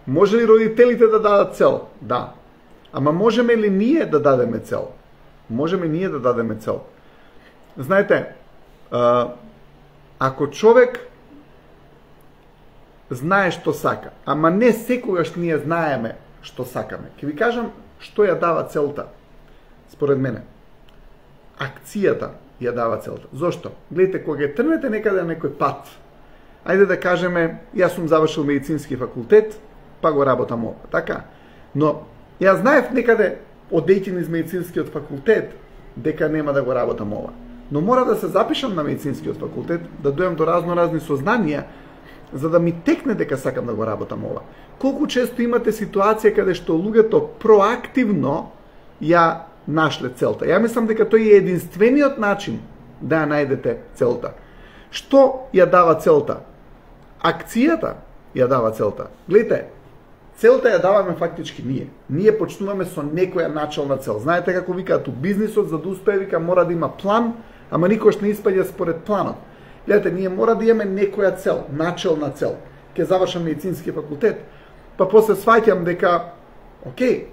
Може ли родителите да дадат цел? Да. Ама можеме ли ние да дадеме цел? Можеме ние да дадеме цел. Знаете, ако човек знае што сака, ама не секогаш ние знаеме што сакаме. Ќе ви кажам што ја дава целта. Според мене, акцијата ја дава целта. Зошто? Гледайте, кога ќе тргнете некаде на некој пат, ајде да кажеме, јас сум завршил медицински факултет, па го работам ова, така? Но јас знаев некаде одејќи низ медицинскиот факултет дека нема да го работам ова. Но мора да се запишам на медицинскиот факултет, да дојдам до разни сознанија, за да ми текне дека сакам да го работам ова. Колку често имате ситуација каде што луѓето проактивно ја нашле целта. Ја мислам дека тој е единствениот начин да ја најдете целта. Што ја дава целта? Акцијата ја дава целта. Гледайте, целта ја даваме фактички ние. Ние почнуваме со некоја начална цел. Знаете како викаат у бизнисот, за да успее, вика, мора да има план, ама никош не испаѓа според планот. Гледате, ние мора да имаме некоја цел, начална цел. Ке завршам медицински факултет, па после сваќам дека, окей,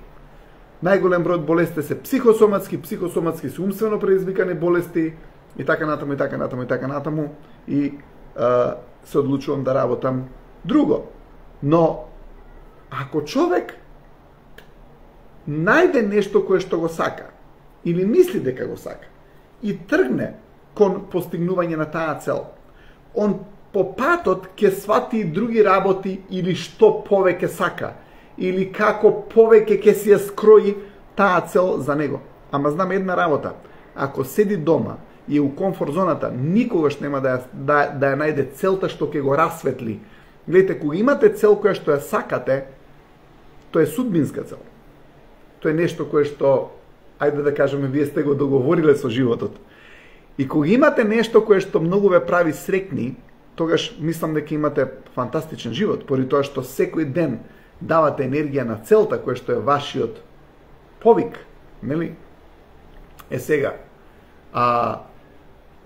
најголем број од болести се психосоматски се умствено предизвикани болести и така натаму и така натаму и така натаму и се одлучувам да работам друго. Но ако човек најде нешто кое што го сака или мисли дека го сака и тргне кон постигнување на таа цел, он по патот ќе свати и други работи или што повеќе сака, или како повеќе ќе си ја скрои таа цел за него. Ама знам една работа, ако седи дома и е у комфорт зоната, никогаш нема да ја најде целта што ќе го расветли. Гледайте, кога имате цел која што ја сакате, тоа е судбинска цел. Тоа е нешто кое што, ајде да кажеме, вие сте го договориле со животот. И кога имате нешто кое што многу ве прави среќни, тогаш мислам дека имате фантастичен живот, поради тоа што секој ден давате енергија на целта која што е вашиот повик, нели? Е сега,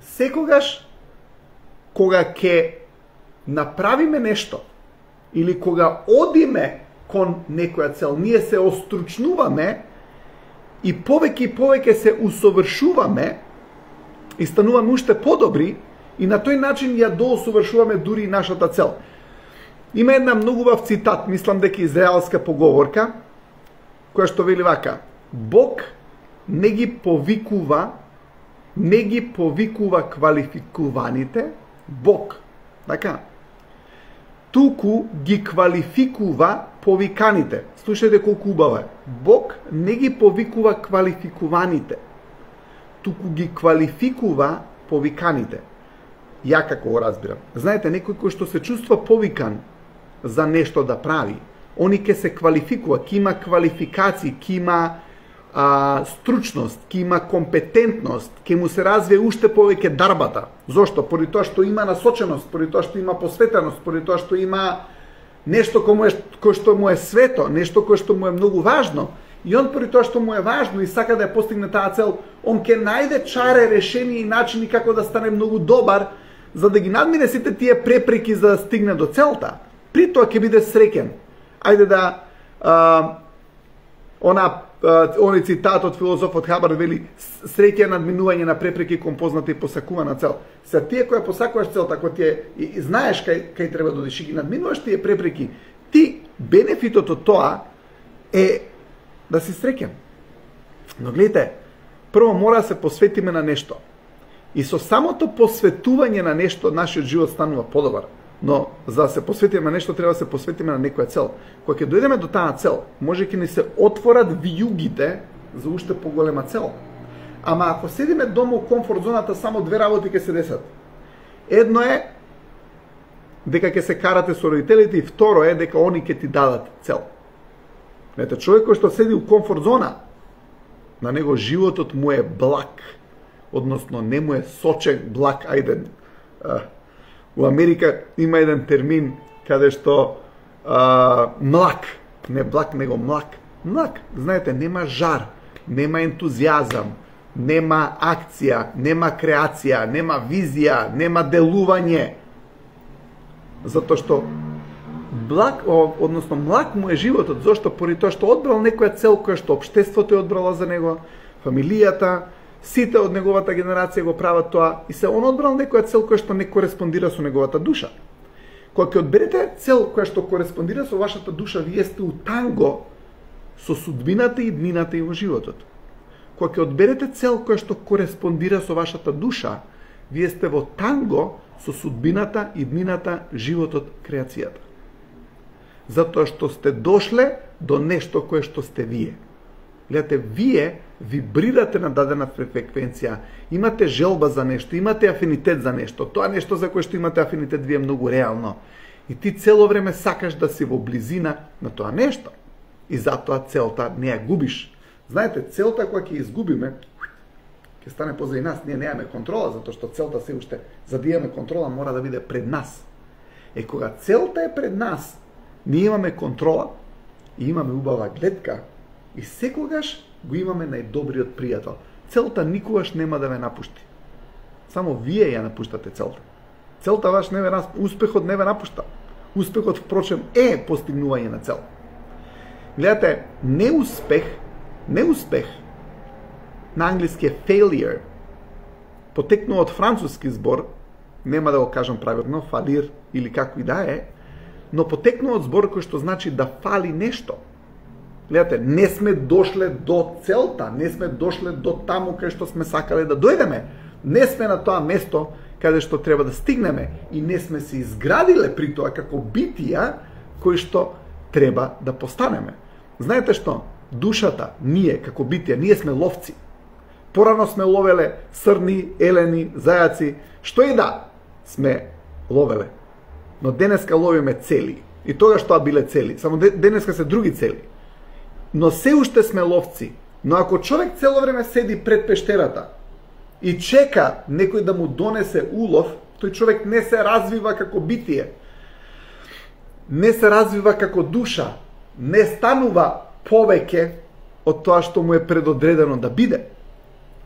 секогаш кога ќе направиме нешто или кога одиме кон некоја цел, ние се остручнуваме и повеќе се усовршуваме и стануваме уште подобри и на тој начин ја доусовршуваме дури и нашата цел. Има една многу убав цитат, мислам дека израелска поговорка, која што вели вака: Бог не ги повикува квалификуваните, Бог, така, туку ги квалификува повиканите. Слушајте колку убаво е. Бог не ги повикува квалификуваните, туку ги квалификува повиканите. Ја како го разбирам. Знаете, некој кој што се чувства повикан за нешто да прави, они ќе се квалификува, ќе има квалификации, ќе има стручност, ќе има компетентност, ќе му се развие уште повеќе дарбата. Зошто? Поради тоа што има насоченост, поради тоа што има посветеност, поради тоа што има нешто кој што му е свето, нешто кое што му е многу важно. И он поради тоа што му е важно и сака да ја постигне таа цел, он ќе најде чаре, решение и начини како да стане многу добар, за да ги надмине сите тие препреки за да стигне до целта. При тоа ќе биде среќен. Ајде да оној цитат од филозофот Хабар вели: среќа е надминување на препреки кон позната и посакувана цел. Се тие која посакуваш целта, ако ти и знаеш кај треба да одиш и ги надминуваш тие препреки, ти бенефитот од тоа е да си среќен. Но гледайте, прво мора да се посветиме на нешто. И со самото посветување на нешто, нашиот живот станува подобар. Но за да се посветиме на нешто, треба да се посветиме на некоја цел. Кога ќе дојдеме до таа цел, може ќе ни се отворат вијугите за уште поголема цел. Ама ако седиме дома у комфорт зоната, само две работи ќе се десат. Едно е дека ќе се карате со родителите и второ е дека они ќе ти дадат цел. Ете, човек кој што седи у комфорт зона, на него животот му е благ, односно не му е сочек, благ, ајде. У Америка има еден термин каде што млак, не благ, него млак. Млак, знаете, нема жар, нема ентузијазам, нема акција, нема креација, нема визија, нема делување. Затоа што односно млак му е животот, зашто поради тоа што одбрал некоја цел која што општеството е одбрало за него, фамилијата, сите од неговата генерација го прават тоа и се он одбрал некоја цел која што не кореспондира со неговата душа. Кога ќе одберете цел која што кореспондира со вашата душа, вие сте у танго со судбината и днината и во животот. Кога ќе одберете цел која што кореспондира со вашата душа, вие сте во танго со судбината и днината, животот, креацијата. Затоа што сте дошле до нешто кое што сте вие. Гледате, вие вибрирате на дадена фреквенција, имате желба за нешто, имате афинитет за нешто. Тоа нешто за кое што имате афинитет ви е многу реално. И ти цело време сакаш да си во близина на тоа нешто. И затоа целта не ја губиш. Знаете, целта која ќе изгубиме, ќе стане позади нас, ние немаме контрола, затоа што целта се уште, за да имаме контрола, мора да биде пред нас. Кога целта е пред нас, ние имаме контрола и имаме убава гледка и секогаш го имаме најдобриот пријател. Целта никогаш нема да ве напушти. Само вие ја напуштате целта. Целта ваш не ве успехот не ве напушта. Успехот, впрочем, е постигнување на цел. Гледате, неуспех, на англиски е failure, потекнува од француски збор, нема да го кажам правилно, фалир или како и да е, но потекнува од збор кој што значи да фали нешто. Гледате, не сме дошле до целта, не сме дошле до таму кај што сме сакале да дојдеме. Не сме на тоа место каде што треба да стигнеме и не сме се изградиле при тоа како битија кои што треба да постанеме. Знаете што? Душата, ние како битија, ние сме ловци. Порано сме ловеле срни, елени, зајаци, што и да сме ловеле. Но денеска ловиме цели. И тогаш тоа биле цели. Само денеска се други цели. Но се уште сме ловци. Но ако човек цело време седи пред пештерата и чека некој да му донесе улов, тој човек не се развива како битие. Не се развива како душа. Не станува повеќе од тоа што му е предодредено да биде.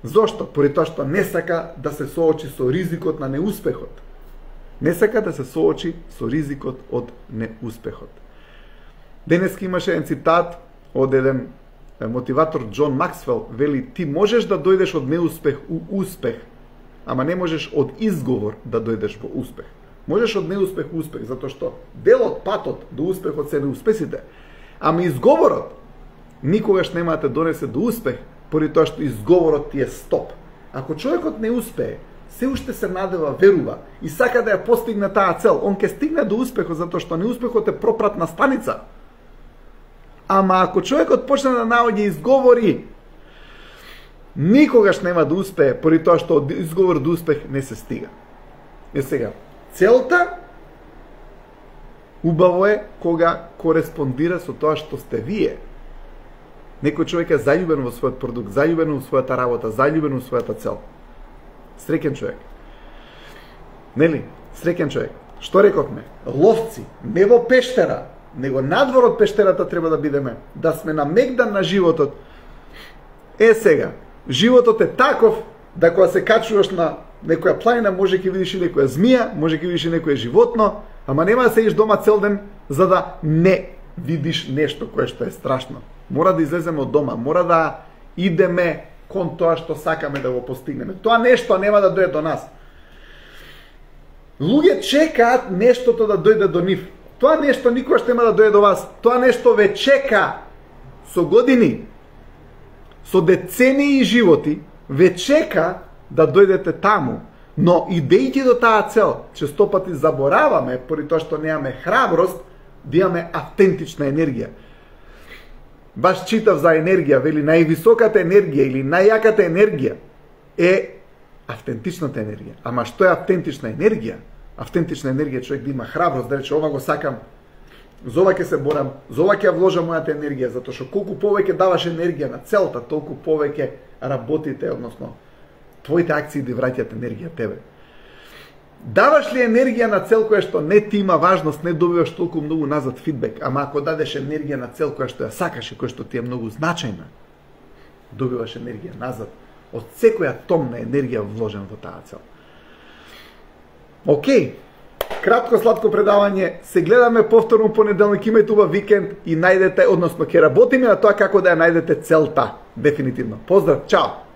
Зошто? Поради тоа што не сака да се соочи со ризикот на неуспехот. Не сака да се соочи со ризикот од неуспехот. Денеска имаше еден цитат од еден мотиватор Џон Максвел, вели, ти можеш да дојдеш од неуспех у успех, ама не можеш од изговор да дојдеш во успех. Можеш од неуспех у успех, затоа што делот, патот до успехот се неуспесите, ама изговорот никогаш нема да те донесе до успех, поради тоа што изговорот ти е стоп. Ако човекот не успее, се уште се надева, верува и сака да ја постигне таа цел, он ќе стигне до успехот затоа што неуспехот е пропратна станица. Ама ако човекот почне да наоѓа изговори, никогаш нема да успее, поради тоа што од изговор до успех не се стига. Сега, целта убаво е кога кореспондира со тоа што сте вие. Некој човек е заљубен во својот продукт, заљубен во својата работа, заљубен во својата цел. Среќен човек. Нели? Среќен човек. Што рековме? Ловци, не во пештера, него надвор од пештерата треба да бидеме, да сме на мегдан на животот. Сега, животот е таков да кога се качуваш на некоја планина, може ќе видиш и некоја змија, може ќе видиш и некоја животно, ама нема да седиш дома цел ден за да не видиш нешто кое што е страшно. Мора да излеземе од дома, мора да идеме кон тоа што сакаме да го постигнеме. Тоа нешто нема да дојде до нас. Луѓе чекаат нештото да дојде до нив. Тоа нешто никогаш нема да дојде до вас. Тоа нешто ве чека со години, со децении животи, ве чека да дојдете таму. Но идејќи до таа цел, често пати забораваме, поради тоа што немаме храброст, да имаме автентична енергија. Баш читав за енергија, вели највисоката енергија или најјаката енергија е автентичната енергија. Ама што е автентична енергија? Автентична енергија човек да има храброст, да рече ова го сакам, за ова ќе се борам, за ова ќе ја вложам мојата енергија, затоа што колку повеќе даваш енергија на целта, толку повеќе работите, односно твоите акции да враќаат енергија тебе. Даваш ли енергија на цел која што не ти има важност, не добиваш толку многу назад фидбек, ама ако дадеш енергија на цел која што ја сакаш и која што ти е многу значајна, добиваш енергија назад од секоја тон на енергија вложен во таа цел. Океј. Кратко сладко предавање, се гледаме повторно понеделник, имајте убав викенд и најдете, односно ќе работиме на тоа како да ја најдете целта, дефинитивно. Поздрав, чао!